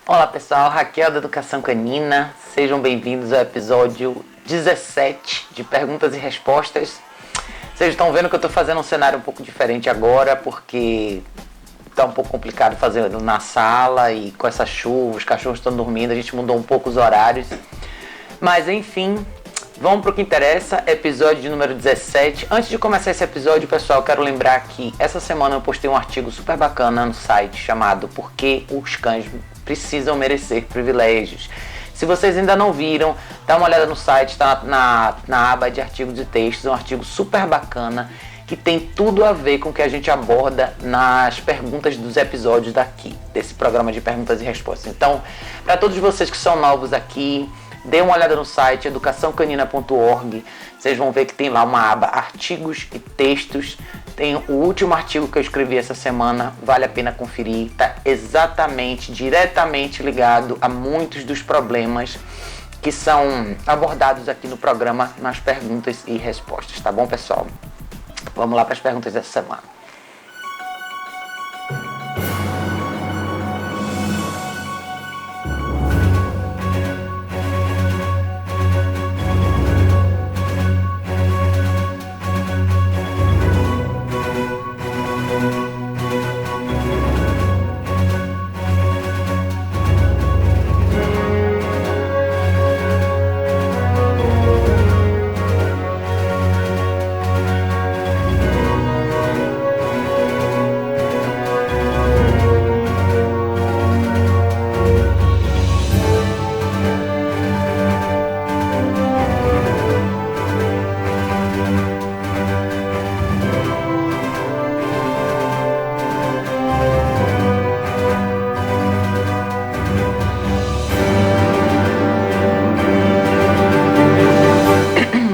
Olá pessoal, Raquel da Educação Canina, sejam bem-vindos ao episódio 17 de Perguntas e Respostas. Vocês estão vendo que eu estou fazendo um cenário um pouco diferente agora, porque está um pouco complicado fazendo na sala e com essa chuva, os cachorros estão dormindo, a gente mudou um pouco os horários. Mas enfim, vamos para o que interessa, episódio de número 17. Antes de começar esse episódio, pessoal, quero lembrar que essa semana eu postei um artigo super bacana no site chamado Por que os cães precisam merecer privilégios. Se vocês ainda não viram, dá uma olhada no site, está na aba de artigos e textos, um artigo super bacana que tem tudo a ver com o que a gente aborda nas perguntas dos episódios daqui, desse programa de perguntas e respostas. Então, para todos vocês que são novos aqui, dê uma olhada no site educaçãocanina.org, vocês vão ver que tem lá uma aba artigos e textos. Tem o último artigo que eu escrevi essa semana, vale a pena conferir, está diretamente ligado a muitos dos problemas que são abordados aqui no programa nas perguntas e respostas, tá bom, pessoal? Vamos lá para as perguntas dessa semana.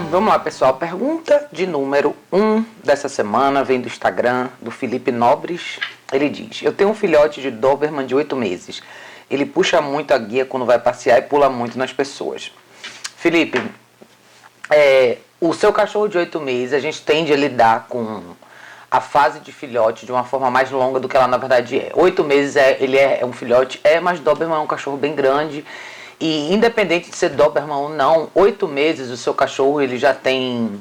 Vamos lá, pessoal, pergunta de número 1 dessa semana vem do Instagram, do Felipe Nobres. Ele diz: eu tenho um filhote de Doberman de 8 meses. Ele puxa muito a guia quando vai passear e pula muito nas pessoas. Felipe, o seu cachorro de 8 meses, a gente tende a lidar com a fase de filhote de uma forma mais longa do que ela na verdade é. 8 meses ele é um filhote, mas Doberman é um cachorro bem grande. E independente de ser Doberman ou não, 8 meses o seu cachorro ele já tem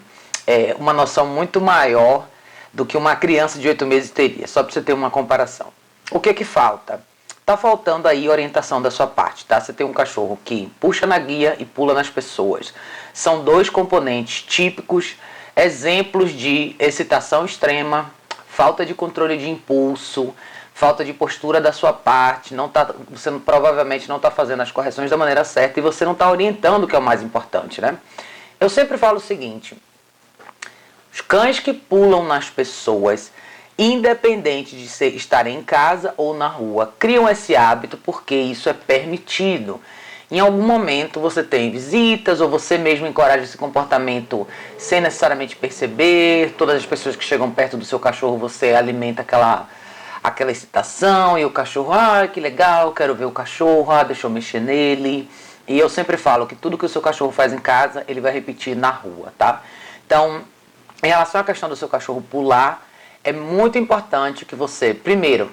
uma noção muito maior do que uma criança de 8 meses teria, só para você ter uma comparação. O que falta? Tá faltando aí orientação da sua parte, tá? Você tem um cachorro que puxa na guia e pula nas pessoas. São dois componentes típicos, exemplos de excitação extrema, falta de controle de impulso, falta de postura da sua parte, você provavelmente não está fazendo as correções da maneira certa e você não está orientando, o que é o mais importante, né? Eu sempre falo o seguinte: os cães que pulam nas pessoas, independente de estarem em casa ou na rua, criam esse hábito porque isso é permitido. Em algum momento você tem visitas ou você mesmo encoraja esse comportamento sem necessariamente perceber. Todas as pessoas que chegam perto do seu cachorro, você alimenta aquela excitação e o cachorro, que legal, quero ver o cachorro, deixa eu mexer nele. E eu sempre falo que tudo que o seu cachorro faz em casa, ele vai repetir na rua, tá? Então, em relação à questão do seu cachorro pular, é muito importante que você, primeiro,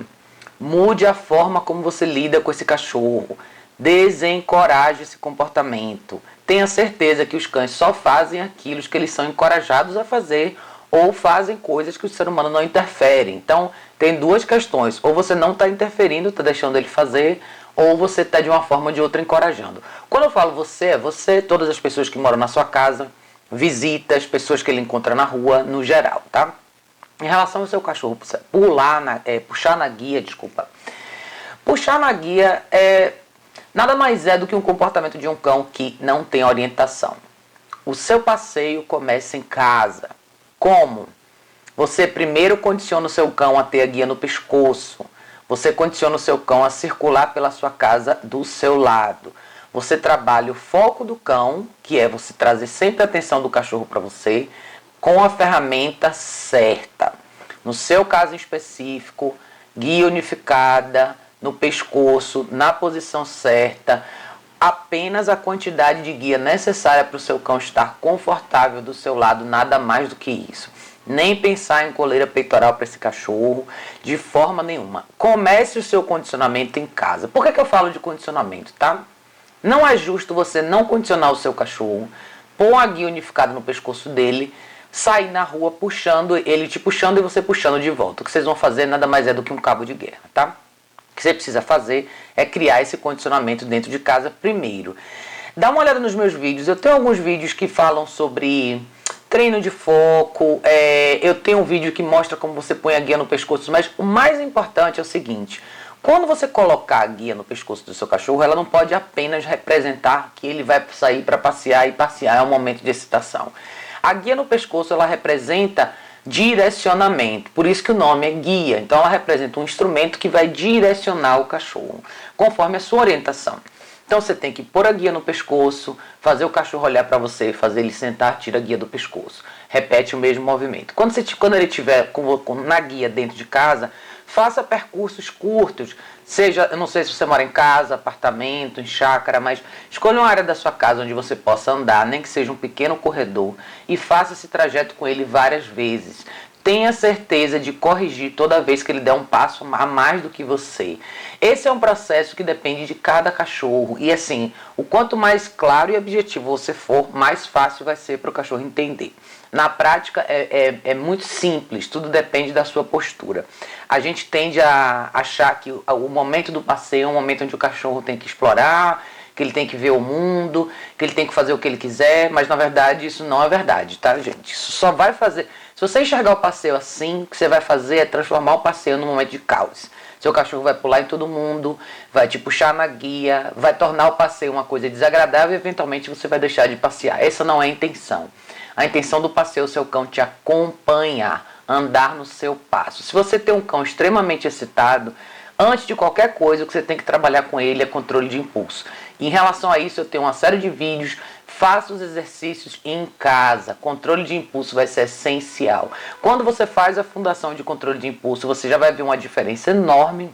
mude a forma como você lida com esse cachorro, desencoraje esse comportamento. Tenha certeza que os cães só fazem aquilo que eles são encorajados a fazer ou fazem coisas que o ser humano não interfere. Então, tem duas questões: ou você não está interferindo, está deixando ele fazer, ou você está de uma forma ou de outra encorajando. Quando eu falo você, todas as pessoas que moram na sua casa, visitas, pessoas que ele encontra na rua, no geral, tá? Em relação ao seu cachorro puxar na guia, puxar na guia nada mais é do que um comportamento de um cão que não tem orientação. O seu passeio começa em casa. Como? Você primeiro condiciona o seu cão a ter a guia no pescoço. Você condiciona o seu cão a circular pela sua casa do seu lado. Você trabalha o foco do cão, que é você trazer sempre a atenção do cachorro para você, com a ferramenta certa. No seu caso específico, guia unificada, no pescoço, na posição certa, apenas a quantidade de guia necessária para o seu cão estar confortável do seu lado, nada mais do que isso. Nem pensar em coleira peitoral para esse cachorro, de forma nenhuma. Comece o seu condicionamento em casa. Por que eu falo de condicionamento, tá? Não é justo você não condicionar o seu cachorro, pôr uma guia unificada no pescoço dele, sair na rua puxando, ele te puxando e você puxando de volta. O que vocês vão fazer nada mais é do que um cabo de guerra, tá? O que você precisa fazer é criar esse condicionamento dentro de casa primeiro. Dá uma olhada nos meus vídeos. Eu tenho alguns vídeos que falam sobre treino de foco. Eu tenho um vídeo que mostra como você põe a guia no pescoço. Mas o mais importante é o seguinte. Quando você colocar a guia no pescoço do seu cachorro, ela não pode apenas representar que ele vai sair para passear e passear é um momento de excitação. A guia no pescoço, ela representa direcionamento, por isso que o nome é guia. Então ela representa um instrumento que vai direcionar o cachorro, conforme a sua orientação. Então você tem que pôr a guia no pescoço, fazer o cachorro olhar para você, fazer ele sentar, tira a guia do pescoço. Repete o mesmo movimento. Quando ele estiver na guia dentro de casa, faça percursos curtos. Seja, eu não sei se você mora em casa, apartamento, em chácara, mas escolha uma área da sua casa onde você possa andar, nem que seja um pequeno corredor, e faça esse trajeto com ele várias vezes. Tenha certeza de corrigir toda vez que ele der um passo a mais do que você. Esse é um processo que depende de cada cachorro. E assim, o quanto mais claro e objetivo você for, mais fácil vai ser para o cachorro entender. Na prática é muito simples, tudo depende da sua postura. A gente tende a achar que o momento do passeio é um momento onde o cachorro tem que explorar, que ele tem que ver o mundo, que ele tem que fazer o que ele quiser, mas na verdade isso não é verdade, tá, gente? Isso só vai fazer... Se você enxergar o passeio assim, o que você vai fazer é transformar o passeio num momento de caos. Seu cachorro vai pular em todo mundo, vai te puxar na guia, vai tornar o passeio uma coisa desagradável e eventualmente você vai deixar de passear. Essa não é a intenção. A intenção do passeio é o seu cão te acompanhar, andar no seu passo. Se você tem um cão extremamente excitado, antes de qualquer coisa, o que você tem que trabalhar com ele é controle de impulso. Em relação a isso, eu tenho uma série de vídeos. Faça os exercícios em casa. Controle de impulso vai ser essencial. Quando você faz a fundação de controle de impulso, você já vai ver uma diferença enorme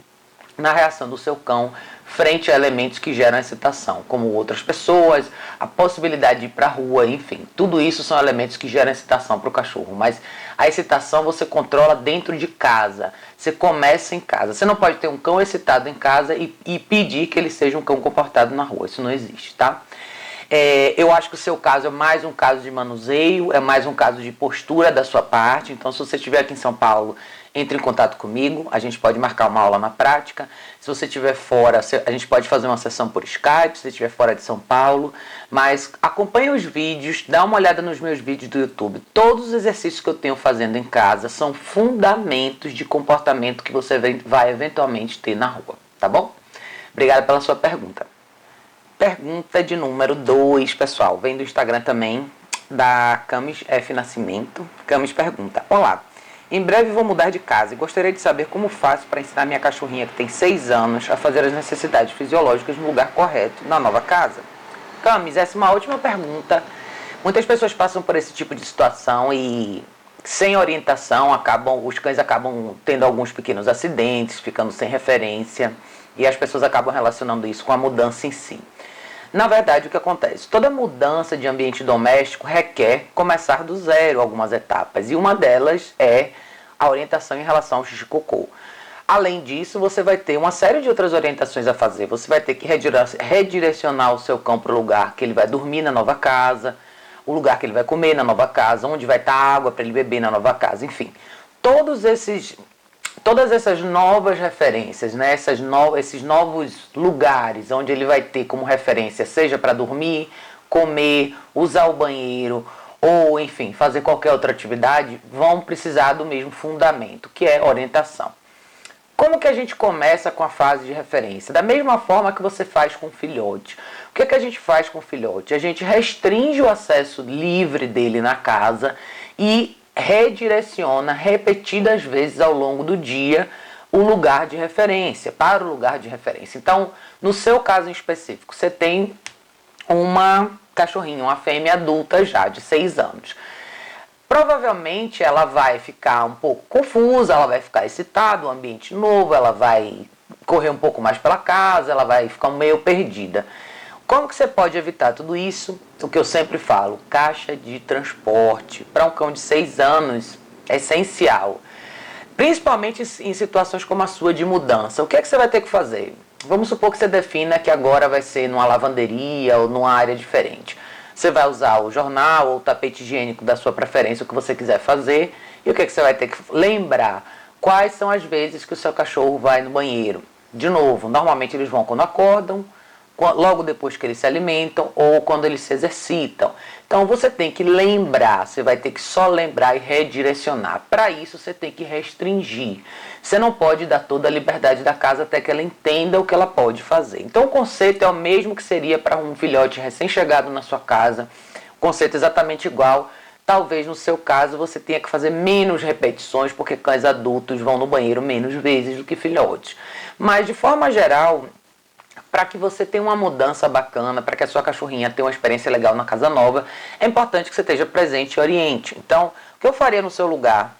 na reação do seu cão frente a elementos que geram excitação, como outras pessoas, a possibilidade de ir para a rua, enfim. Tudo isso são elementos que geram excitação para o cachorro. Mas a excitação você controla dentro de casa. Você começa em casa. Você não pode ter um cão excitado em casa e pedir que ele seja um cão comportado na rua. Isso não existe, tá? Eu acho que o seu caso é mais um caso de manuseio, é mais um caso de postura da sua parte. Então, se você estiver aqui em São Paulo, entre em contato comigo, a gente pode marcar uma aula na prática. Se você estiver fora, a gente pode fazer uma sessão por Skype, se você estiver fora de São Paulo. Mas acompanhe os vídeos, dá uma olhada nos meus vídeos do YouTube. Todos os exercícios que eu tenho fazendo em casa são fundamentos de comportamento que você vai eventualmente ter na rua, tá bom? Obrigada pela sua pergunta. Pergunta de número 2, pessoal. Vem do Instagram também, da Camis F. Nascimento. Camis pergunta: olá, em breve vou mudar de casa e gostaria de saber como faço para ensinar minha cachorrinha, que tem 6 anos, a fazer as necessidades fisiológicas no lugar correto, na nova casa. Camis, essa é uma ótima pergunta. Muitas pessoas passam por esse tipo de situação e, sem orientação, os cães acabam tendo alguns pequenos acidentes, ficando sem referência, e as pessoas acabam relacionando isso com a mudança em si. Na verdade, o que acontece? Toda mudança de ambiente doméstico requer começar do zero algumas etapas. E uma delas é a orientação em relação ao xixi cocô. Além disso, você vai ter uma série de outras orientações a fazer. Você vai ter que redirecionar o seu cão para o lugar que ele vai dormir na nova casa, o lugar que ele vai comer na nova casa, onde vai estar água para ele beber na nova casa, enfim. Todas essas novas referências, né? Esses novos lugares onde ele vai ter como referência, seja para dormir, comer, usar o banheiro ou, enfim, fazer qualquer outra atividade, vão precisar do mesmo fundamento, que é orientação. Como que a gente começa com a fase de referência? Da mesma forma que você faz com o filhote. O que a gente faz com o filhote? A gente restringe o acesso livre dele na casa e redireciona repetidas vezes ao longo do dia o lugar de referência, para o lugar de referência. Então, no seu caso em específico, você tem uma cachorrinha, uma fêmea adulta já, de 6 anos. Provavelmente ela vai ficar um pouco confusa, ela vai ficar excitada, um ambiente novo, ela vai correr um pouco mais pela casa, ela vai ficar meio perdida. Como que você pode evitar tudo isso? O que eu sempre falo, caixa de transporte. Para um cão de 6 anos, É essencial. Principalmente em situações como a sua de mudança. O que é que você vai ter que fazer? Vamos supor que você defina que agora vai ser numa lavanderia ou numa área diferente. Você vai usar o jornal ou o tapete higiênico da sua preferência, o que você quiser fazer. E o que é que você vai ter que lembrar? Quais são as vezes que o seu cachorro vai no banheiro? De novo, normalmente eles vão quando acordam, logo depois que eles se alimentam ou quando eles se exercitam. Então você tem que lembrar, você vai ter que só lembrar e redirecionar. Para isso você tem que restringir. Você não pode dar toda a liberdade da casa até que ela entenda o que ela pode fazer. Então o conceito é o mesmo que seria para um filhote recém-chegado na sua casa. O conceito é exatamente igual. Talvez no seu caso você tenha que fazer menos repetições, porque cães adultos vão no banheiro menos vezes do que filhotes. Mas de forma geral, para que você tenha uma mudança bacana, para que a sua cachorrinha tenha uma experiência legal na casa nova, é importante que você esteja presente e oriente. Então, o que eu faria no seu lugar?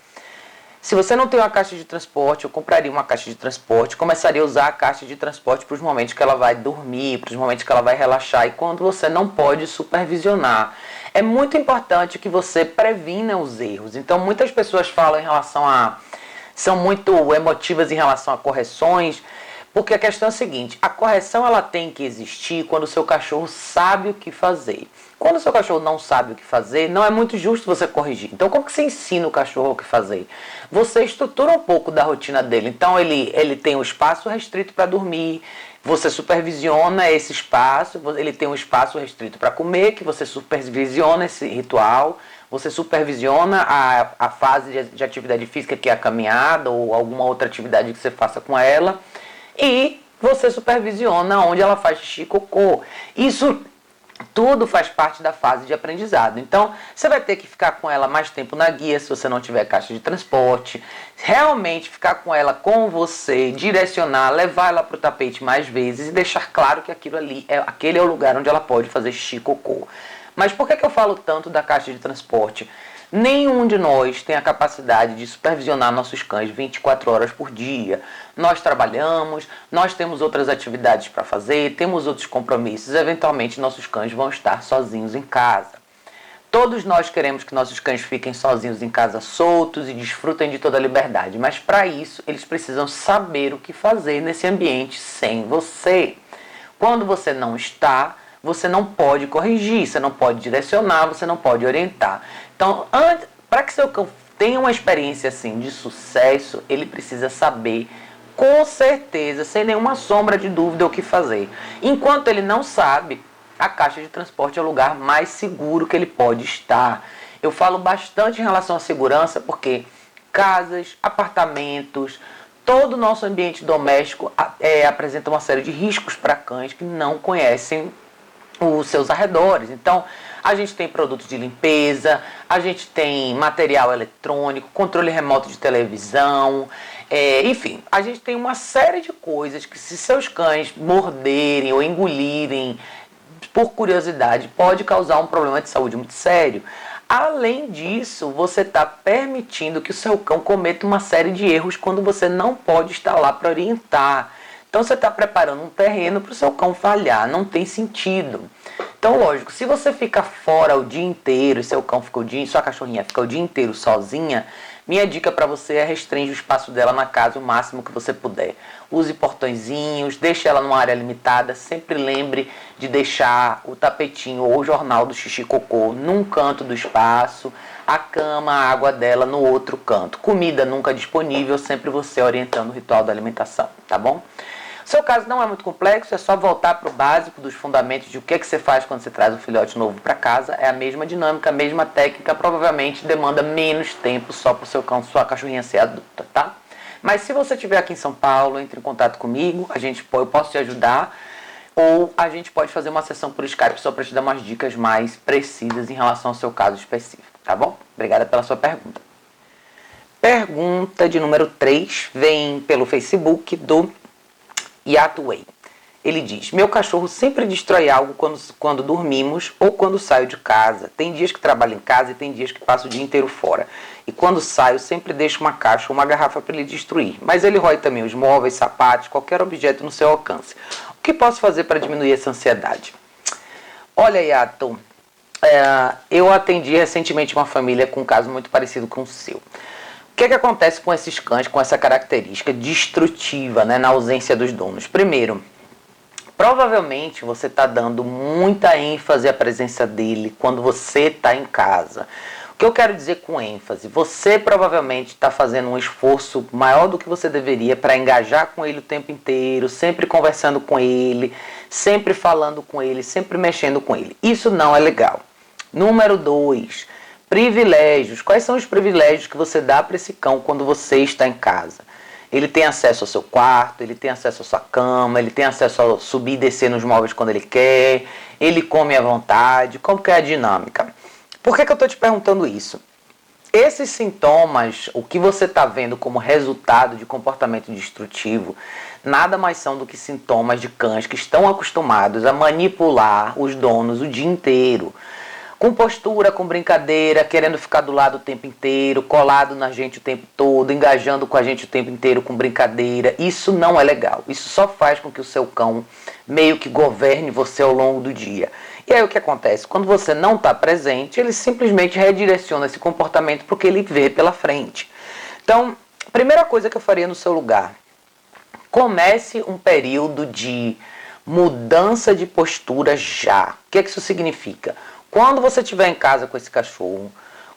Se você não tem uma caixa de transporte, eu compraria uma caixa de transporte, começaria a usar a caixa de transporte para os momentos que ela vai dormir, para os momentos que ela vai relaxar e quando você não pode supervisionar. É muito importante que você previna os erros. Então, muitas pessoas falam em relação a... são muito emotivas em relação a correções, porque a questão é a seguinte, a correção ela tem que existir quando o seu cachorro sabe o que fazer. Quando o seu cachorro não sabe o que fazer, não é muito justo você corrigir. Então, como que você ensina o cachorro o que fazer? Você estrutura um pouco da rotina dele. Então, ele tem um espaço restrito para dormir, você supervisiona esse espaço, ele tem um espaço restrito para comer, que você supervisiona esse ritual, você supervisiona a fase de atividade física, que é a caminhada ou alguma outra atividade que você faça com ela, e você supervisiona onde ela faz xixi e cocô. Isso tudo faz parte da fase de aprendizado. Então, você vai ter que ficar com ela mais tempo na guia, se você não tiver caixa de transporte. Realmente ficar com ela com você, direcionar, levar ela para o tapete mais vezes e deixar claro que aquele é o lugar onde ela pode fazer xixi e cocô. Mas por que eu falo tanto da caixa de transporte? Nenhum de nós tem a capacidade de supervisionar nossos cães 24 horas por dia. Nós trabalhamos, nós temos outras atividades para fazer, temos outros compromissos. Eventualmente, nossos cães vão estar sozinhos em casa. Todos nós queremos que nossos cães fiquem sozinhos em casa, soltos e desfrutem de toda a liberdade. Mas para isso, eles precisam saber o que fazer nesse ambiente sem você. Quando você não está, você não pode corrigir, você não pode direcionar, você não pode orientar. Então, para que seu cão tenha uma experiência assim de sucesso, ele precisa saber com certeza, sem nenhuma sombra de dúvida, o que fazer. Enquanto ele não sabe, a caixa de transporte é o lugar mais seguro que ele pode estar. Eu falo bastante em relação à segurança porque casas, apartamentos, todo o nosso ambiente doméstico apresenta uma série de riscos para cães que não conhecem os seus arredores. Então, a gente tem produtos de limpeza, a gente tem material eletrônico, controle remoto de televisão, enfim, a gente tem uma série de coisas que, se seus cães morderem ou engolirem por curiosidade, pode causar um problema de saúde muito sério. Além disso, você está permitindo que o seu cão cometa uma série de erros quando você não pode estar lá para orientar. Então você está preparando um terreno para o seu cão falhar, não tem sentido. Então, lógico, se você fica fora o dia inteiro e seu cão fica sua cachorrinha fica o dia inteiro sozinha, minha dica para você é restringir o espaço dela na casa o máximo que você puder. Use portõezinhos, deixe ela numa área limitada, sempre lembre de deixar o tapetinho ou o jornal do xixi cocô num canto do espaço, a cama, a água dela no outro canto. Comida nunca disponível, sempre você orientando o ritual da alimentação, tá bom? Seu caso não é muito complexo, é só voltar para o básico dos fundamentos de o que você faz quando você traz um filhote novo para casa. É a mesma dinâmica, a mesma técnica, provavelmente demanda menos tempo só para o seu cão, sua cachorrinha ser adulta, tá? Mas se você estiver aqui em São Paulo, entre em contato comigo, eu posso te ajudar, ou a gente pode fazer uma sessão por Skype só para te dar umas dicas mais precisas em relação ao seu caso específico, tá bom? Obrigada pela sua pergunta. Pergunta de número 3 vem pelo Facebook do Yatway. Ele diz: meu cachorro sempre destrói algo quando dormimos ou quando saio de casa. Tem dias que trabalho em casa e tem dias que passo o dia inteiro fora. E quando saio, sempre deixo uma caixa ou uma garrafa para ele destruir. Mas ele rói também os móveis, sapatos, qualquer objeto no seu alcance. O que posso fazer para diminuir essa ansiedade? Olha, Yato, eu atendi recentemente uma família com um caso muito parecido com o seu. O que acontece com esses cães com essa característica destrutiva, né, na ausência dos donos? Primeiro, provavelmente você está dando muita ênfase à presença dele quando você está em casa. O que eu quero dizer com ênfase? Você provavelmente está fazendo um esforço maior do que você deveria para engajar com ele o tempo inteiro, sempre conversando com ele, sempre falando com ele, sempre mexendo com ele. Isso não é legal. Número 2, privilégios. Quais são os privilégios que você dá para esse cão quando você está em casa? Ele tem acesso ao seu quarto, ele tem acesso à sua cama, ele tem acesso a subir e descer nos móveis quando ele quer, ele come à vontade. Qual que é a dinâmica? Por que eu estou te perguntando isso? Esses sintomas, o que você está vendo como resultado de comportamento destrutivo, nada mais são do que sintomas de cães que estão acostumados a manipular os donos o dia inteiro. Com postura, com brincadeira, querendo ficar do lado o tempo inteiro, colado na gente o tempo todo, engajando com a gente o tempo inteiro com brincadeira. Isso não é legal. Isso só faz com que o seu cão meio que governe você ao longo do dia. E aí o que acontece? Quando você não está presente, ele simplesmente redireciona esse comportamento porque ele vê pela frente. Então, a primeira coisa que eu faria no seu lugar, comece um período de mudança de postura já. O que isso significa? Quando você estiver em casa com esse cachorro,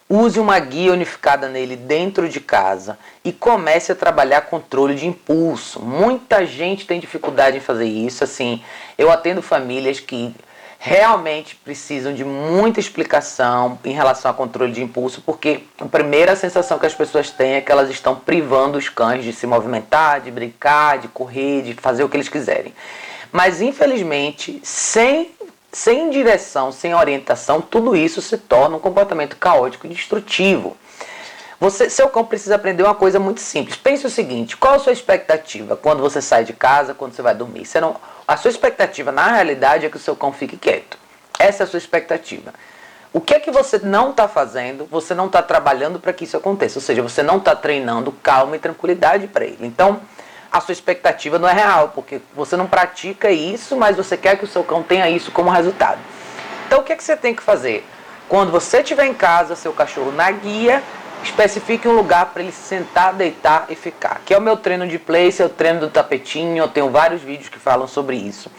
use uma guia unificada nele dentro de casa e comece a trabalhar controle de impulso. Muita gente tem dificuldade em fazer isso. Assim, eu atendo famílias que realmente precisam de muita explicação em relação a controle de impulso, porque a primeira sensação que as pessoas têm é que elas estão privando os cães de se movimentar, de brincar, de correr, de fazer o que eles quiserem. Mas, infelizmente, sem direção, sem orientação, tudo isso se torna um comportamento caótico e destrutivo. Seu cão precisa aprender uma coisa muito simples. Pense o seguinte: qual a sua expectativa quando você sai de casa, quando você vai dormir? A sua expectativa, na realidade, é que o seu cão fique quieto. Essa é a sua expectativa. O que é que você não está fazendo? Você não está trabalhando para que isso aconteça. Ou seja, você não está treinando calma e tranquilidade para ele. Então, a sua expectativa não é real, porque você não pratica isso, mas você quer que o seu cão tenha isso como resultado. Então, o que é que você tem que fazer? Quando você estiver em casa, seu cachorro na guia, especifique um lugar para ele sentar, deitar e ficar. Que é o meu treino de place, é o treino do tapetinho, eu tenho vários vídeos que falam sobre isso.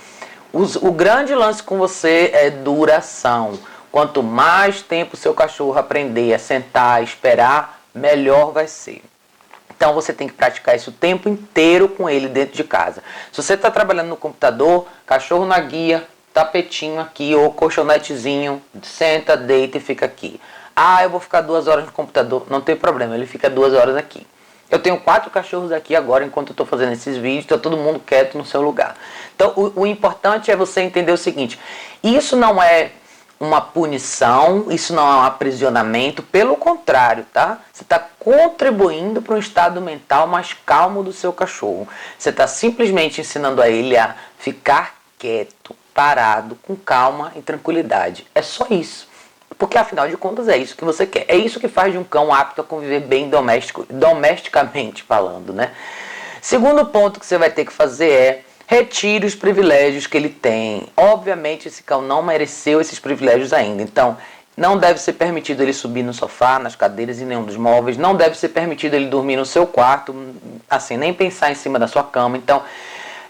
O grande lance com você é duração. Quanto mais tempo o seu cachorro aprender a sentar, esperar, melhor vai ser. Então você tem que praticar isso o tempo inteiro com ele dentro de casa. Se você está trabalhando no computador, cachorro na guia, tapetinho aqui ou colchonetezinho, senta, deita e fica aqui. Ah, eu vou ficar 2 horas no computador. Não tem problema, ele fica 2 horas aqui. Eu tenho 4 cachorros aqui agora enquanto eu estou fazendo esses vídeos, está todo mundo quieto no seu lugar. Então o importante é você entender o seguinte: isso não é uma punição, isso não é um aprisionamento, pelo contrário, tá? Você está contribuindo para um estado mental mais calmo do seu cachorro. Você está simplesmente ensinando a ele a ficar quieto, parado, com calma e tranquilidade. É só isso. Porque afinal de contas é isso que você quer. É isso que faz de um cão apto a conviver bem domesticamente falando, né? Segundo ponto que você vai ter que fazer é: retire os privilégios que ele tem. Obviamente esse cão não mereceu esses privilégios ainda. Então, não deve ser permitido ele subir no sofá, nas cadeiras e nenhum dos móveis. Não deve ser permitido ele dormir no seu quarto, assim, nem pensar em cima da sua cama. Então,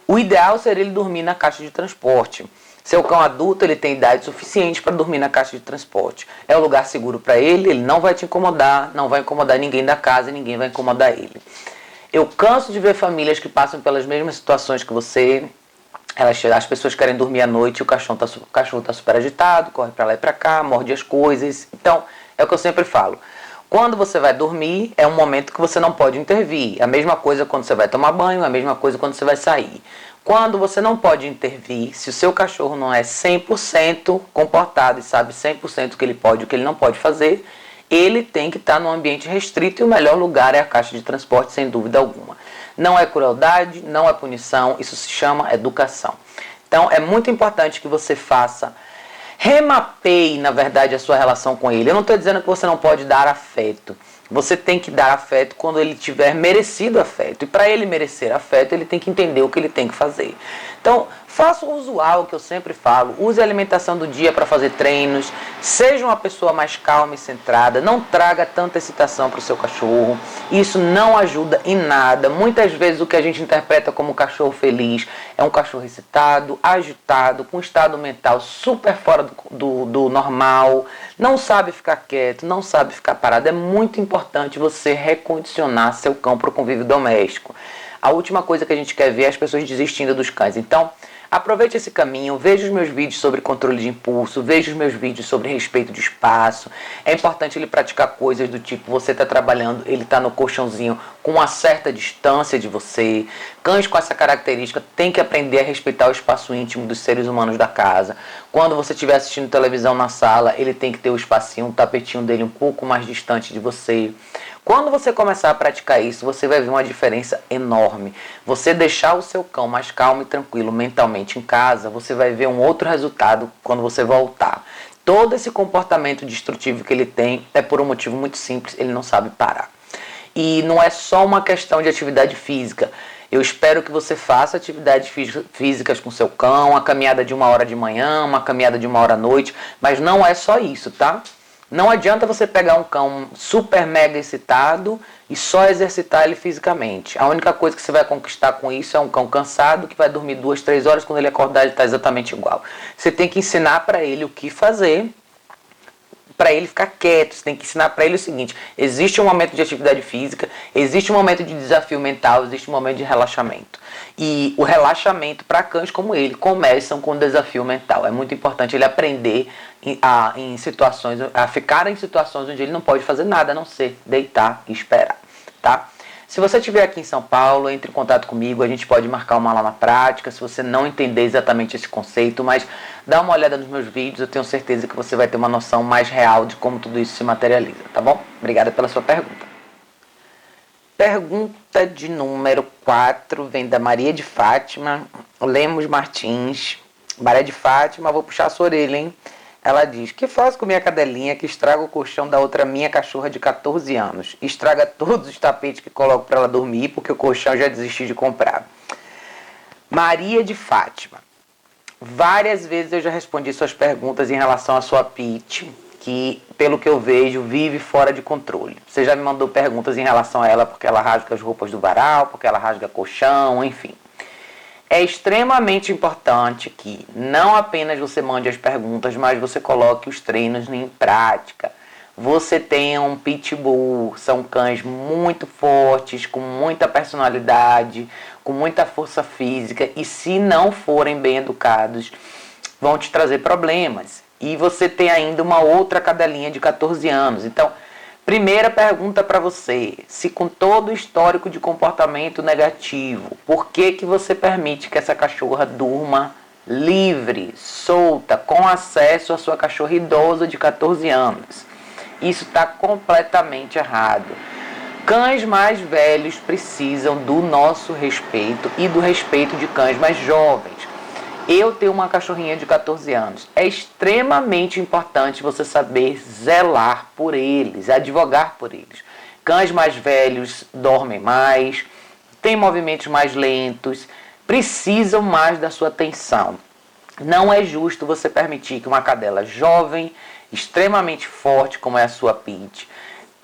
o ideal seria ele dormir na caixa de transporte. Seu cão adulto, ele tem idade suficiente para dormir na caixa de transporte. É um lugar seguro para ele, ele não vai te incomodar, não vai incomodar ninguém da casa e ninguém vai incomodar ele. Eu canso de ver famílias que passam pelas mesmas situações que você. As pessoas querem dormir à noite e o cachorro está super agitado, corre para lá e para cá, morde as coisas. Então, é o que eu sempre falo. Quando você vai dormir, é um momento que você não pode intervir. A mesma coisa quando você vai tomar banho, a mesma coisa quando você vai sair. Quando você não pode intervir, se o seu cachorro não é 100% comportado e sabe 100% o que ele pode e o que ele não pode fazer, ele tem que estar num ambiente restrito e o melhor lugar é a caixa de transporte, sem dúvida alguma. Não é crueldade, não é punição, isso se chama educação. Então é muito importante que você remapeie, na verdade, a sua relação com ele. Eu não estou dizendo que você não pode dar afeto. Você tem que dar afeto quando ele tiver merecido afeto. E para ele merecer afeto, ele tem que entender o que ele tem que fazer. Então, Faça o usual que eu sempre falo, use a alimentação do dia para fazer treinos, seja uma pessoa mais calma e centrada, não traga tanta excitação para o seu cachorro, isso não ajuda em nada. Muitas vezes o que a gente interpreta como cachorro feliz é um cachorro excitado, agitado, com um estado mental super fora do normal, não sabe ficar quieto, não sabe ficar parado. É muito importante você recondicionar seu cão para o convívio doméstico. A última coisa que a gente quer ver é as pessoas desistindo dos cães. Então, aproveite esse caminho, veja os meus vídeos sobre controle de impulso, veja os meus vídeos sobre respeito de espaço. É importante ele praticar coisas do tipo, você está trabalhando, ele está no colchãozinho com uma certa distância de você. Cães com essa característica têm que aprender a respeitar o espaço íntimo dos seres humanos da casa. Quando você estiver assistindo televisão na sala, ele tem que ter o espacinho, o tapetinho dele um pouco mais distante de você. Quando você começar a praticar isso, você vai ver uma diferença enorme. Você deixar o seu cão mais calmo e tranquilo mentalmente em casa, você vai ver um outro resultado quando você voltar. Todo esse comportamento destrutivo que ele tem é por um motivo muito simples, ele não sabe parar. E não é só uma questão de atividade física. Eu espero que você faça atividades físicas com seu cão, uma caminhada de 1 hora de manhã, uma caminhada de 1 hora à noite, mas não é só isso, tá? Não adianta você pegar um cão super mega excitado e só exercitar ele fisicamente. A única coisa que você vai conquistar com isso é um cão cansado que vai dormir 2, 3 horas, quando ele acordar ele está exatamente igual. Você tem que ensinar para ele o que fazer para ele ficar quieto. Você tem que ensinar para ele o seguinte: existe um momento de atividade física, existe um momento de desafio mental, existe um momento de relaxamento. E o relaxamento para cães como ele começam com o desafio mental. É muito importante ele aprender a ficar em situações onde ele não pode fazer nada a não ser deitar e esperar, tá? Se você estiver aqui em São Paulo, entre em contato comigo, a gente pode marcar uma aula na prática, se você não entender exatamente esse conceito, mas dá uma olhada nos meus vídeos, eu tenho certeza que você vai ter uma noção mais real de como tudo isso se materializa, tá bom? Obrigada pela sua pergunta. Pergunta de número 4 vem da Maria de Fátima Lemos Martins. Maria de Fátima, vou puxar a sua orelha, hein? Ela diz: que faço com minha cadelinha que estraga o colchão da outra minha cachorra de 14 anos? Estraga todos os tapetes que coloco para ela dormir, porque o colchão já desisti de comprar. Maria de Fátima, várias vezes eu já respondi suas perguntas em relação à sua Pit, que, pelo que eu vejo, vive fora de controle. Você já me mandou perguntas em relação a ela, porque ela rasga as roupas do varal, porque ela rasga colchão, enfim. É extremamente importante que não apenas você mande as perguntas, mas você coloque os treinos em prática. Você tenha um pitbull, são cães muito fortes, com muita personalidade, com muita força física, e se não forem bem educados, vão te trazer problemas. E você tem ainda uma outra cadelinha de 14 anos. Então, primeira pergunta para você: se com todo o histórico de comportamento negativo, por que você permite que essa cachorra durma livre, solta, com acesso à sua cachorra idosa de 14 anos? Isso está completamente errado. Cães mais velhos precisam do nosso respeito e do respeito de cães mais jovens. Eu tenho uma cachorrinha de 14 anos. É extremamente importante você saber zelar por eles, advogar por eles. Cães mais velhos dormem mais, têm movimentos mais lentos, precisam mais da sua atenção. Não é justo você permitir que uma cadela jovem, extremamente forte, como é a sua Pit,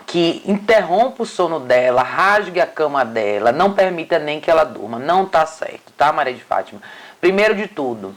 que interrompa o sono dela, rasgue a cama dela, não permita nem que ela durma. Não tá certo, tá, Maria de Fátima? Primeiro de tudo,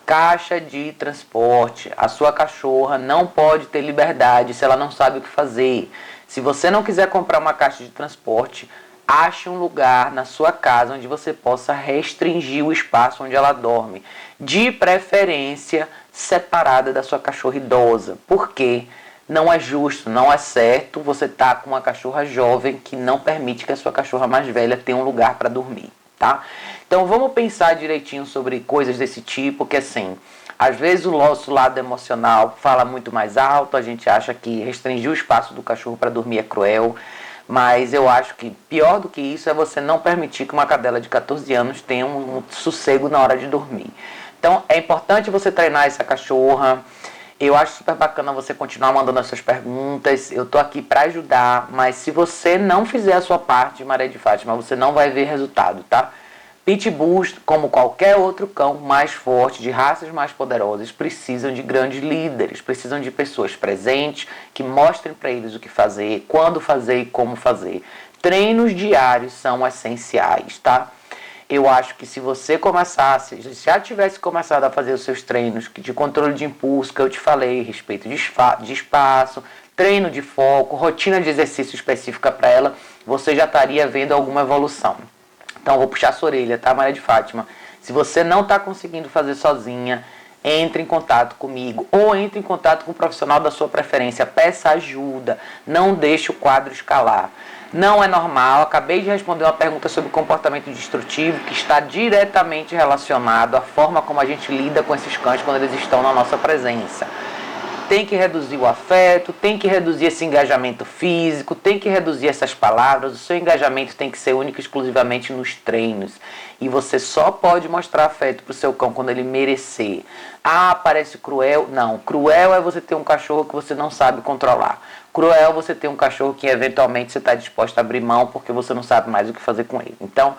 caixa de transporte. A sua cachorra não pode ter liberdade se ela não sabe o que fazer. Se você não quiser comprar uma caixa de transporte, ache um lugar na sua casa onde você possa restringir o espaço onde ela dorme. De preferência, separada da sua cachorra idosa. Por quê? Não é justo, não é certo você estar com uma cachorra jovem que não permite que a sua cachorra mais velha tenha um lugar para dormir, tá? Então vamos pensar direitinho sobre coisas desse tipo, que assim, às vezes o nosso lado emocional fala muito mais alto, a gente acha que restringir o espaço do cachorro para dormir é cruel, mas eu acho que pior do que isso é você não permitir que uma cadela de 14 anos tenha um sossego na hora de dormir. Então é importante você treinar essa cachorra. Eu acho super bacana você continuar mandando as suas perguntas. Eu tô aqui para ajudar, mas se você não fizer a sua parte, Maria de Fátima, você não vai ver resultado, tá? Pitbulls, como qualquer outro cão mais forte, de raças mais poderosas, precisam de grandes líderes, precisam de pessoas presentes que mostrem para eles o que fazer, quando fazer e como fazer. Treinos diários são essenciais, tá? Eu acho que se você começasse, se já tivesse começado a fazer os seus treinos de controle de impulso, que eu te falei, respeito de espaço, treino de foco, rotina de exercício específica para ela, você já estaria vendo alguma evolução. Então eu vou puxar sua orelha, tá, Maria de Fátima? Se você não está conseguindo fazer sozinha, entre em contato comigo ou entre em contato com um profissional da sua preferência, peça ajuda, não deixe o quadro escalar. Não é normal, acabei de responder uma pergunta sobre comportamento destrutivo que está diretamente relacionado à forma como a gente lida com esses cães quando eles estão na nossa presença. Tem que reduzir o afeto, tem que reduzir esse engajamento físico, tem que reduzir essas palavras. O seu engajamento tem que ser único e exclusivamente nos treinos. E você só pode mostrar afeto para o seu cão quando ele merecer. Ah, parece cruel. Não, cruel é você ter um cachorro que você não sabe controlar. Cruel é você ter um cachorro que eventualmente você está disposto a abrir mão porque você não sabe mais o que fazer com ele. Então,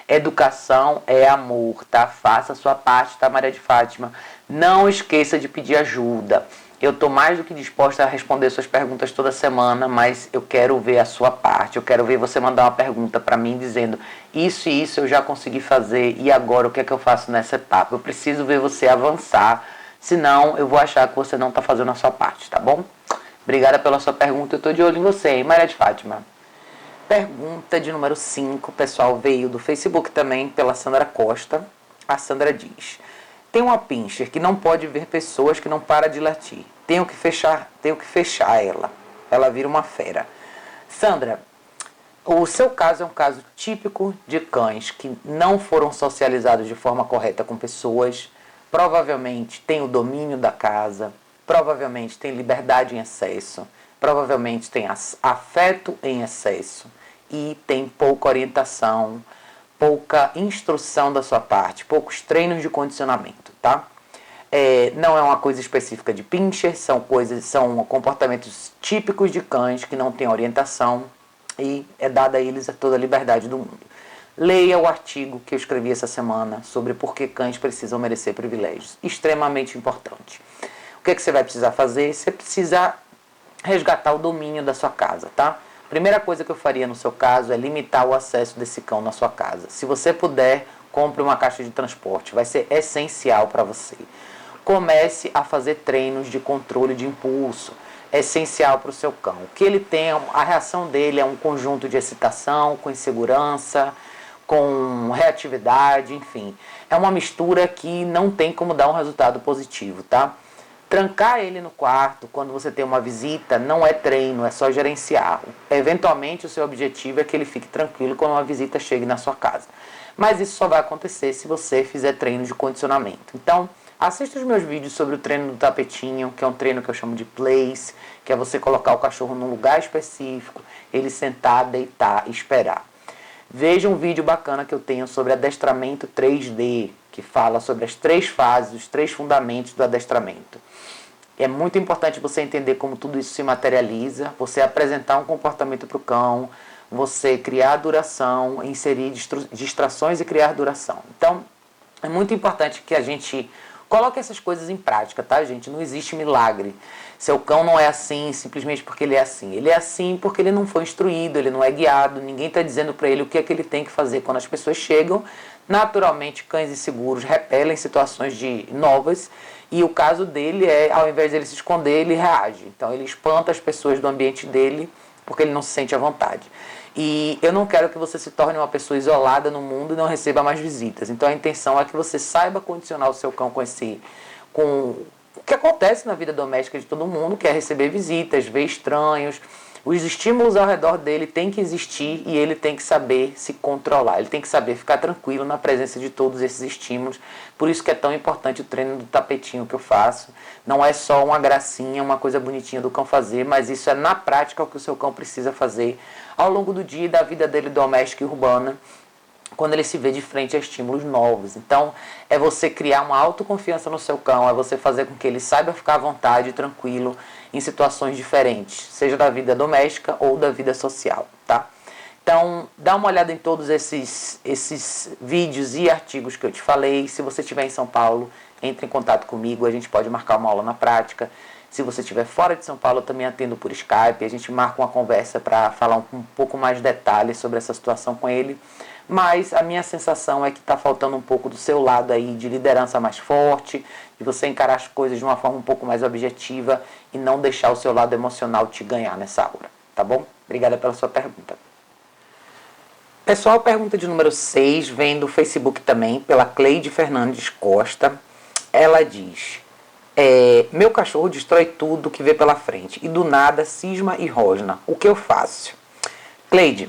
educação é amor, tá? Faça a sua parte, tá, Maria de Fátima? Não esqueça de pedir ajuda. Eu estou mais do que disposta a responder suas perguntas toda semana, mas eu quero ver a sua parte. Eu quero ver você mandar uma pergunta para mim dizendo isso e isso eu já consegui fazer e agora o que é que eu faço nessa etapa? Eu preciso ver você avançar, senão eu vou achar que você não está fazendo a sua parte, tá bom? Obrigada pela sua pergunta, eu estou de olho em você, hein, Maria de Fátima? Pergunta de número 5, o pessoal veio do Facebook também, pela Sandra Costa. A Sandra diz: tem uma pincher que não pode ver pessoas que não para de latir. Tenho que fechar ela. Ela vira uma fera. Sandra, o seu caso é um caso típico de cães que não foram socializados de forma correta com pessoas. Provavelmente tem o domínio da casa. Provavelmente tem liberdade em excesso. Provavelmente tem afeto em excesso. E tem pouca orientação, pouca instrução da sua parte, poucos treinos de condicionamento, tá? Não é uma coisa específica de pincher, são comportamentos típicos de cães que não têm orientação e é dada a eles toda a liberdade do mundo. Leia o artigo que eu escrevi essa semana sobre por que cães precisam merecer privilégios. Extremamente importante. O que você vai precisar fazer? Você precisa resgatar o domínio da sua casa, tá? Primeira coisa que eu faria no seu caso é limitar o acesso desse cão na sua casa. Se você puder, compre uma caixa de transporte. Vai ser essencial para você. Comece a fazer treinos de controle de impulso. É essencial para o seu cão. O que ele tem, a reação dele é um conjunto de excitação, com insegurança, com reatividade, enfim. É uma mistura que não tem como dar um resultado positivo, tá? Trancar ele no quarto quando você tem uma visita não é treino, é só gerenciar. Eventualmente o seu objetivo é que ele fique tranquilo quando uma visita chegue na sua casa. Mas isso só vai acontecer se você fizer treino de condicionamento. Então, assista os meus vídeos sobre o treino do tapetinho, que é um treino que eu chamo de place, que é você colocar o cachorro num lugar específico, ele sentar, deitar e esperar. Veja um vídeo bacana que eu tenho sobre adestramento 3D, que fala sobre as 3 fases, os 3 fundamentos do adestramento. É muito importante você entender como tudo isso se materializa, você apresentar um comportamento para o cão, você criar duração, inserir distrações e criar duração. Então, é muito importante que a gente coloque essas coisas em prática, tá, gente? Não existe milagre. Seu cão não é assim simplesmente porque ele é assim. Ele é assim porque ele não foi instruído, ele não é guiado, ninguém está dizendo para ele o que é que ele tem que fazer. Quando as pessoas chegam, naturalmente, cães inseguros repelem situações novas e o caso dele é, ao invés dele se esconder, ele reage. Então, ele espanta as pessoas do ambiente dele porque ele não se sente à vontade. E eu não quero que você se torne uma pessoa isolada no mundo e não receba mais visitas. Então a intenção é que você saiba condicionar o seu cão com o que acontece na vida doméstica de todo mundo, que é receber visitas, ver estranhos. Os estímulos ao redor dele têm que existir e ele tem que saber se controlar. Ele tem que saber ficar tranquilo na presença de todos esses estímulos. Por isso que é tão importante o treino do tapetinho que eu faço. Não é só uma gracinha, uma coisa bonitinha do cão fazer, mas isso é na prática o que o seu cão precisa fazer ao longo do dia e da vida dele doméstica e urbana, quando ele se vê de frente a estímulos novos. Então, é você criar uma autoconfiança no seu cão, é você fazer com que ele saiba ficar à vontade e tranquilo em situações diferentes, seja da vida doméstica ou da vida social, tá? Então, dá uma olhada em todos esses vídeos e artigos que eu te falei. Se você estiver em São Paulo, entre em contato comigo, a gente pode marcar uma aula na prática. Se você estiver fora de São Paulo, eu também atendo por Skype. A gente marca uma conversa para falar um pouco mais de detalhes sobre essa situação com ele. Mas a minha sensação é que está faltando um pouco do seu lado aí de liderança mais forte, de você encarar as coisas de uma forma um pouco mais objetiva e não deixar o seu lado emocional te ganhar nessa hora, tá bom? Obrigada pela sua pergunta. Pessoal, pergunta de número 6 vem do Facebook também, pela Cleide Fernandes Costa. Ela diz: meu cachorro destrói tudo que vê pela frente e do nada cisma e rosna. O que eu faço? Cleide,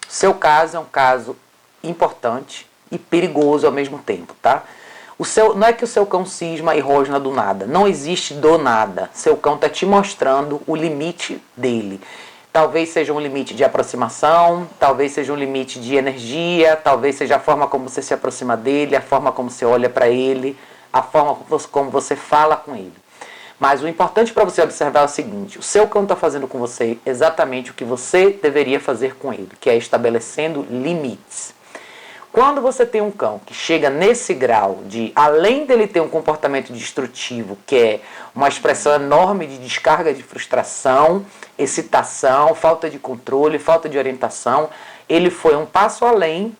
seu caso é um caso importante e perigoso ao mesmo tempo, tá? Não é que o seu cão cisma e rosna do nada. Não existe do nada. Seu cão está te mostrando o limite dele. Talvez seja um limite de aproximação, talvez seja um limite de energia, talvez seja a forma como você se aproxima dele, a forma como você olha para ele, a forma como você fala com ele. Mas o importante para você observar é o seguinte: o seu cão está fazendo com você exatamente o que você deveria fazer com ele, que é estabelecendo limites. Quando você tem um cão que chega nesse grau de, além dele ter um comportamento destrutivo, que é uma expressão enorme de descarga de frustração, excitação, falta de controle, falta de orientação, ele foi um passo além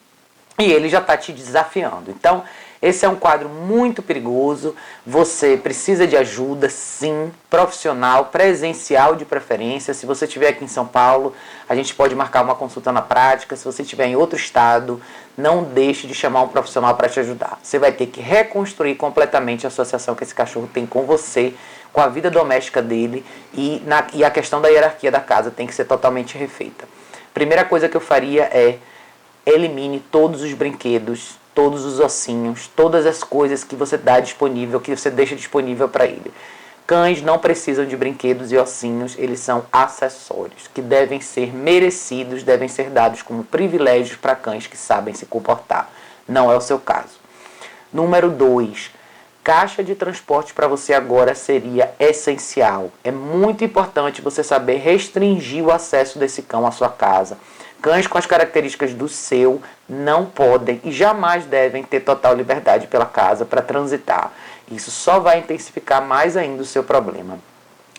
e ele já está te desafiando. Então, esse é um quadro muito perigoso. Você precisa de ajuda, sim, profissional, presencial de preferência. Se você estiver aqui em São Paulo, a gente pode marcar uma consulta na prática. Se você estiver em outro estado, não deixe de chamar um profissional para te ajudar. Você vai ter que reconstruir completamente a associação que esse cachorro tem com você, com a vida doméstica dele e a questão da hierarquia da casa tem que ser totalmente refeita. Primeira coisa que eu faria é elimine todos os brinquedos, todos os ossinhos, todas as coisas que você dá disponível, que você deixa disponível para ele. Cães não precisam de brinquedos e ossinhos, eles são acessórios, que devem ser merecidos, devem ser dados como privilégios para cães que sabem se comportar. Não é o seu caso. Número 2. Caixa de transporte para você agora seria essencial. É muito importante você saber restringir o acesso desse cão à sua casa. Cães com as características do seu não podem e jamais devem ter total liberdade pela casa para transitar. Isso só vai intensificar mais ainda o seu problema.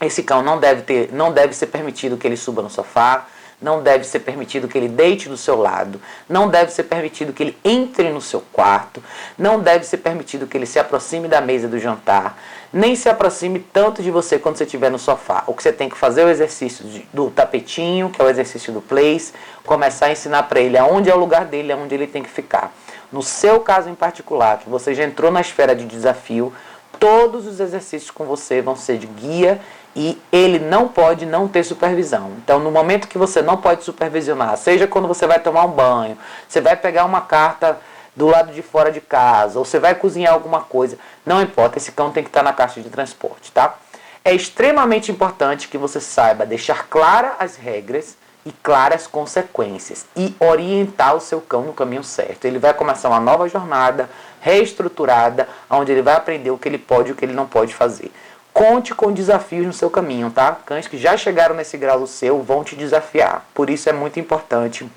Esse cão não deve ser permitido que ele suba no sofá, não deve ser permitido que ele deite do seu lado, não deve ser permitido que ele entre no seu quarto, não deve ser permitido que ele se aproxime da mesa do jantar, nem se aproxime tanto de você quando você estiver no sofá. O que você tem que fazer é o exercício do tapetinho, que é o exercício do place, começar a ensinar para ele aonde é o lugar dele, aonde ele tem que ficar. No seu caso em particular, que você já entrou na esfera de desafio, todos os exercícios com você vão ser de guia e ele não pode não ter supervisão. Então, no momento que você não pode supervisionar, seja quando você vai tomar um banho, você vai pegar uma carta do lado de fora de casa, ou você vai cozinhar alguma coisa, não importa, esse cão tem que estar na caixa de transporte, tá? É extremamente importante que você saiba deixar claras as regras e claras consequências e orientar o seu cão no caminho certo. Ele vai começar uma nova jornada reestruturada, onde ele vai aprender o que ele pode e o que ele não pode fazer. Conte com desafios no seu caminho, tá? Cães que já chegaram nesse grau do seu vão te desafiar. Por isso é muito importante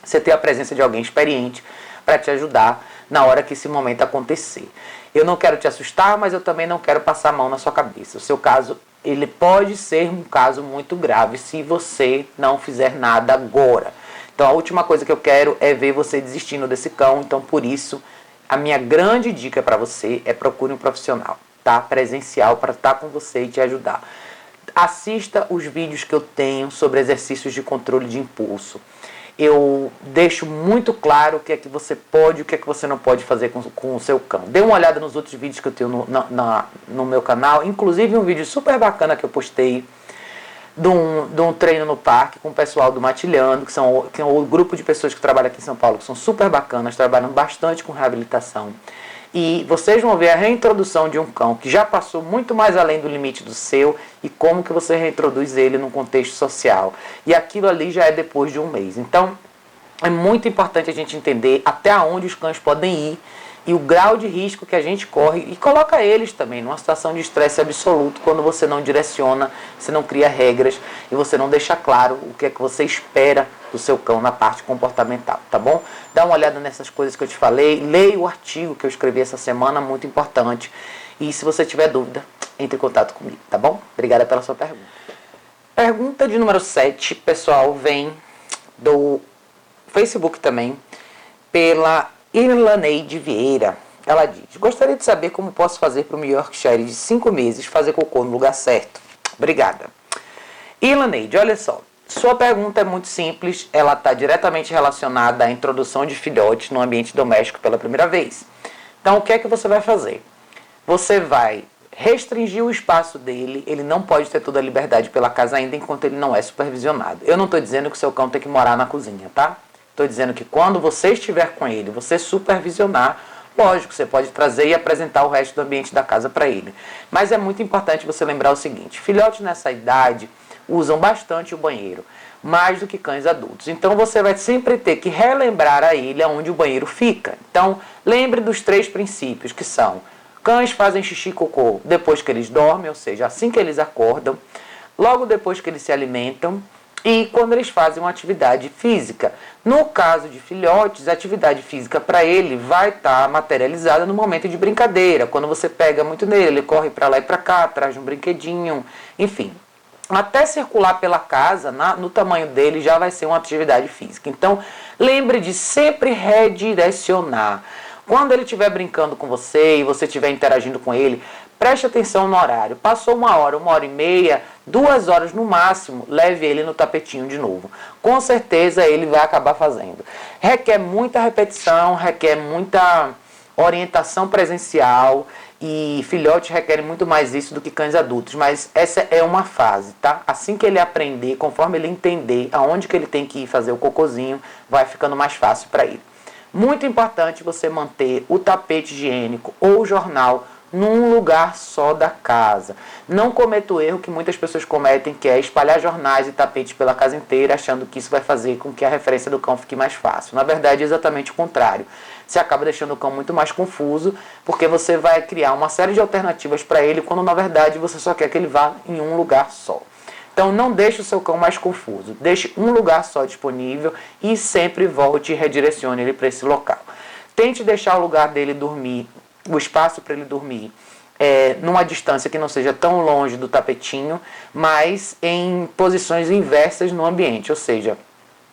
você ter a presença de alguém experiente para te ajudar na hora que esse momento acontecer. Eu não quero te assustar, mas eu também não quero passar a mão na sua cabeça. O seu caso, ele pode ser um caso muito grave se você não fizer nada agora. Então a última coisa que eu quero é ver você desistindo desse cão. Então por isso, a minha grande dica para você é procure um profissional, tá? Presencial, para estar com você e te ajudar. Assista os vídeos que eu tenho sobre exercícios de controle de impulso. Eu deixo muito claro o que é que você pode e o que é que você não pode fazer com o seu cão. Dê uma olhada nos outros vídeos que eu tenho no meu canal, inclusive um vídeo super bacana que eu postei de um treino no parque com o pessoal do Matilhando, que é um grupo de pessoas que trabalham aqui em São Paulo, que são super bacanas, trabalham bastante com reabilitação. E vocês vão ver a reintrodução de um cão que já passou muito mais além do limite do seu e como que você reintroduz ele num contexto social. E aquilo ali já é depois de um mês. Então, é muito importante a gente entender até onde os cães podem ir e o grau de risco que a gente corre e coloca eles também numa situação de estresse absoluto quando você não direciona, você não cria regras e você não deixa claro o que é que você espera do seu cão na parte comportamental, tá bom? Dá uma olhada nessas coisas que eu te falei, leia o artigo que eu escrevi essa semana, muito importante. E se você tiver dúvida, entre em contato comigo, tá bom? Obrigada pela sua pergunta. Pergunta de número 7, pessoal, vem do Facebook também, pela Irlaneide Vieira. Ela diz: gostaria de saber como posso fazer para o meu Yorkshire de 5 meses fazer cocô no lugar certo. Obrigada. Irlaneide, olha só. Sua pergunta é muito simples, ela está diretamente relacionada à introdução de filhotes no ambiente doméstico pela primeira vez. Então, o que é que você vai fazer? Você vai restringir o espaço dele, ele não pode ter toda a liberdade pela casa ainda enquanto ele não é supervisionado. Eu não estou dizendo que o seu cão tem que morar na cozinha, tá? Estou dizendo que quando você estiver com ele, você supervisionar, lógico, você pode trazer e apresentar o resto do ambiente da casa para ele. Mas é muito importante você lembrar o seguinte: filhotes nessa idade usam bastante o banheiro, mais do que cães adultos. Então você vai sempre ter que relembrar a ele aonde o banheiro fica. Então lembre dos 3 princípios, que são: cães fazem xixi e cocô depois que eles dormem, ou seja, assim que eles acordam, logo depois que eles se alimentam e quando eles fazem uma atividade física. No caso de filhotes, a atividade física para ele vai estar materializada no momento de brincadeira. Quando você pega muito nele, ele corre para lá e para cá, traz um brinquedinho, enfim. Até circular pela casa, no tamanho dele, já vai ser uma atividade física. Então, lembre de sempre redirecionar. Quando ele estiver brincando com você e você estiver interagindo com ele, preste atenção no horário. Passou 1 hora, 1h30, 2 horas no máximo, leve ele no tapetinho de novo. Com certeza ele vai acabar fazendo. Requer muita repetição, requer muita orientação presencial, e filhotes requerem muito mais isso do que cães adultos, mas essa é uma fase, tá? Assim que ele aprender, conforme ele entender aonde que ele tem que ir fazer o cocôzinho, vai ficando mais fácil para ele. Muito importante você manter o tapete higiênico ou o jornal num lugar só da casa. Não cometa o erro que muitas pessoas cometem, que é espalhar jornais e tapetes pela casa inteira, achando que isso vai fazer com que a referência do cão fique mais fácil. Na verdade, é exatamente o contrário. Você acaba deixando o cão muito mais confuso, porque você vai criar uma série de alternativas para ele, quando na verdade você só quer que ele vá em um lugar só. Então não deixe o seu cão mais confuso, deixe um lugar só disponível e sempre volte e redirecione ele para esse local. Tente deixar o lugar dele dormir, o espaço para ele dormir, numa distância que não seja tão longe do tapetinho, mas em posições inversas no ambiente, ou seja,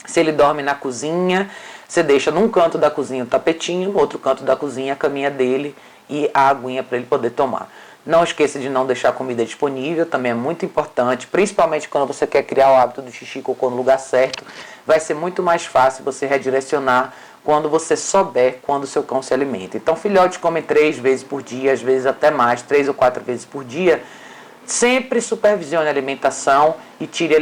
se ele dorme na cozinha, você deixa num canto da cozinha o tapetinho, no outro canto da cozinha a caminha dele e a aguinha para ele poder tomar. Não esqueça de não deixar a comida disponível, também é muito importante, principalmente quando você quer criar o hábito do xixi e cocô no lugar certo. Vai ser muito mais fácil você redirecionar quando você souber quando o seu cão se alimenta. Então, filhotes comem 3 vezes por dia, às vezes até mais, 3 ou 4 vezes por dia. Sempre supervisione a alimentação e tire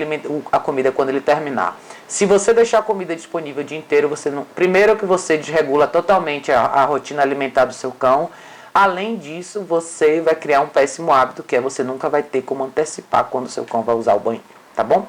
a comida quando ele terminar. Se você deixar a comida disponível o dia inteiro, primeiro que você desregula totalmente a rotina alimentar do seu cão. Além disso, você vai criar um péssimo hábito, que é você nunca vai ter como antecipar quando o seu cão vai usar o banheiro, tá bom?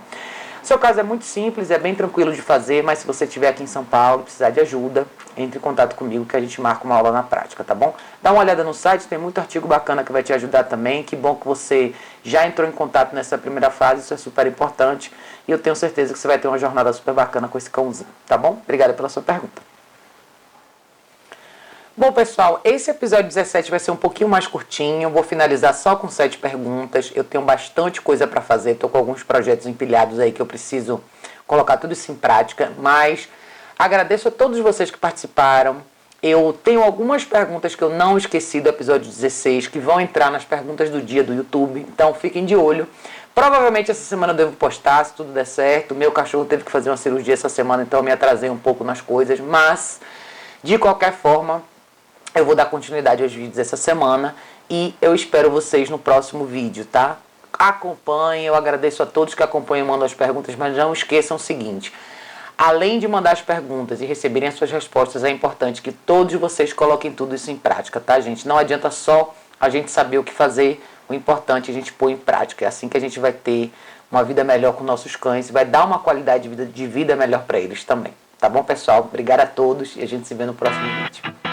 O seu caso é muito simples, é bem tranquilo de fazer, mas se você estiver aqui em São Paulo e precisar de ajuda, entre em contato comigo que a gente marca uma aula na prática, tá bom? Dá uma olhada no site, tem muito artigo bacana que vai te ajudar também. Que bom que você já entrou em contato nessa primeira fase, isso é super importante. E eu tenho certeza que você vai ter uma jornada super bacana com esse cãozinho, tá bom? Obrigada pela sua pergunta. Bom, pessoal, esse episódio 17 vai ser um pouquinho mais curtinho. Vou finalizar só com 7 perguntas. Eu tenho bastante coisa para fazer. Estou com alguns projetos empilhados aí que eu preciso colocar tudo isso em prática. Mas agradeço a todos vocês que participaram. Eu tenho algumas perguntas que eu não esqueci do episódio 16, que vão entrar nas perguntas do dia do YouTube. Então fiquem de olho. Provavelmente essa semana eu devo postar, se tudo der certo. Meu cachorro teve que fazer uma cirurgia essa semana, então eu me atrasei um pouco nas coisas. Mas, de qualquer forma, eu vou dar continuidade aos vídeos essa semana e eu espero vocês no próximo vídeo, tá? Acompanhem, eu agradeço a todos que acompanham e mandam as perguntas, mas não esqueçam o seguinte: além de mandar as perguntas e receberem as suas respostas, é importante que todos vocês coloquem tudo isso em prática, tá, gente? Não adianta só a gente saber o que fazer, o importante é a gente pôr em prática. É assim que a gente vai ter uma vida melhor com nossos cães e vai dar uma qualidade de vida melhor para eles também. Tá bom, pessoal? Obrigado a todos e a gente se vê no próximo vídeo.